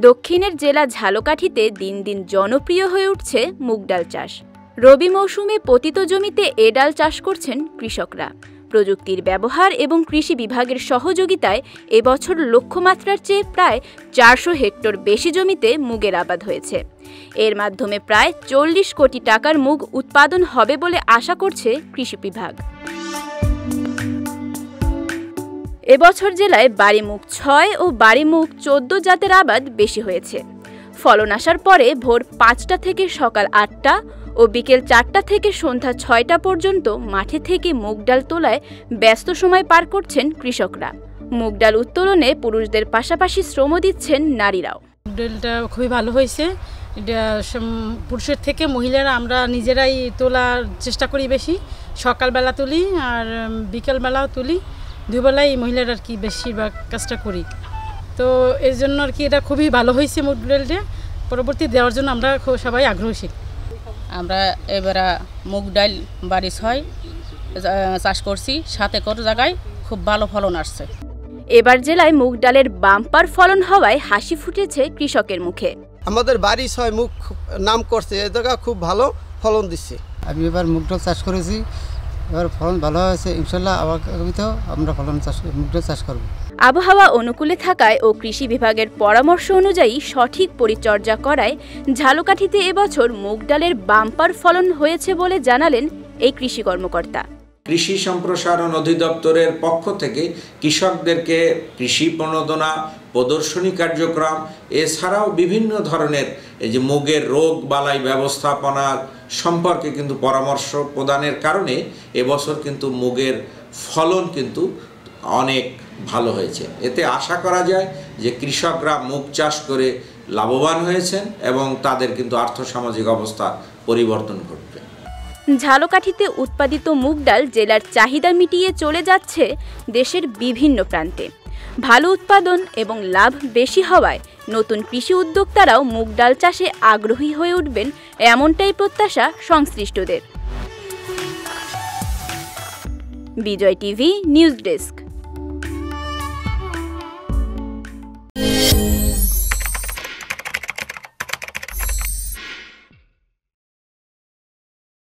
দক্ষিণের জেলা ঝালকাঠিতে দিন দিন জনপ্রিয় হয়ে উঠছে মুগ ডাল চাষ। রবি মৌসুমে পতিত জমিতে এ ডাল চাষ করছেন কৃষকরা। প্রযুক্তির ব্যবহার এবং কৃষি বিভাগের সহযোগিতায় এবছর লক্ষ্যমাত্রার চেয়ে প্রায় 400 হেক্টর বেশি জমিতে মুগের আবাদ হয়েছে। এর মাধ্যমে প্রায় 40 কোটি টাকার মুগ উৎপাদন হবে বলে আশা করছে কৃষি বিভাগ। এবছর জেলায় বাড়ি মুগ 6 ও বাড়ি মুগ 14 জাতের আবাদ বেশি হয়েছে। ফলন আসার পরে ভোর 5টা থেকে সকাল 8টা ও বিকেল 4টা থেকে সন্ধ্যা 6টা পর্যন্ত মাঠে থেকে মুগ ডাল তোলায় ব্যস্ত সময় পার করছেন কৃষকরা। মুগ ডাল উত্তোলনে পুরুষদের পাশাপাশি শ্রম দিচ্ছেন নারীরাও। মুগ ডালটা খুবই ভালো হয়েছে। এটা পুরুষের থেকে মহিলারা আমরা নিজেরাই তোলার চেষ্টা করি বেশি। সকালবেলা তুলি আর বিকেলবেলাও তুলি, দুবেলাই মহিলারা আর কি বেশিরভাগ কাজটা করি। তো এর জন্য আর কি এটা খুবই ভালো হয়েছে মুগ ডালটা। পরবর্তী দেওয়ার জন্য আমরা সবাই আগ্রহী। আমরা এবার মুগ ডাল বাড়ি 6 চাষ করছি, 7 একর জায়গায় খুব ভালো ফলন আসছে। এবার জেলায় মুগ ডালের বাম্পার ফলন হওয়ায় হাসি ফুটেছে কৃষকের মুখে। আমাদের বাড়ি 6 মুগ নাম করছে, এই জায়গা খুব ভালো ফলন দিচ্ছে। আমি এবার মুগ ডাল চাষ করেছি, এবার ফলন ভালো হয়েছে। ইনশাল্লাহ আগামীতেও আমরা মুগ ডাল চাষ করব। আবহাওয়া অনুকূলে থাকায় ও কৃষি বিভাগের পরামর্শ অনুযায়ী সঠিক পরিচর্যা করায় ঝালকাঠিতে এবছর মুগ ডালের বাম্পার ফলন হয়েছে বলে জানালেন এই কৃষি কর্মকর্তা। কৃষি সম্প্রসারণ অধিদপ্তরের পক্ষ থেকে কৃষকদেরকে কৃষি প্রণোদনা, প্রদর্শনী কার্যক্রম এছাড়াও বিভিন্ন ধরনের এই যে মুগের রোগ বালাই ব্যবস্থাপনা সম্পর্কে কিন্তু পরামর্শ প্রদানের কারণে এবছর কিন্তু মুগের ফলন কিন্তু অনেক ভালো হয়েছে। এতে আশা করা যায় যে কৃষকরা মুগ চাষ করে লাভবান হয়েছেন এবং তাদের কিন্তু আর্থসামাজিক অবস্থা পরিবর্তন ঘটবে। ঝালকাঠিতে উৎপাদিত মুগ ডাল জেলার চাহিদা মিটিয়ে চলে যাচ্ছে দেশের বিভিন্ন প্রান্তে। ভালো উৎপাদন এবং লাভ বেশি হওয়ায় নতুন কৃষি উদ্যোক্তারাও মুগ ডাল চাষে আগ্রহী হয়ে উঠবেন, এমনটাই প্রত্যাশা সংশ্লিষ্টদের। বিজয় টিভি নিউজ ডেস্ক।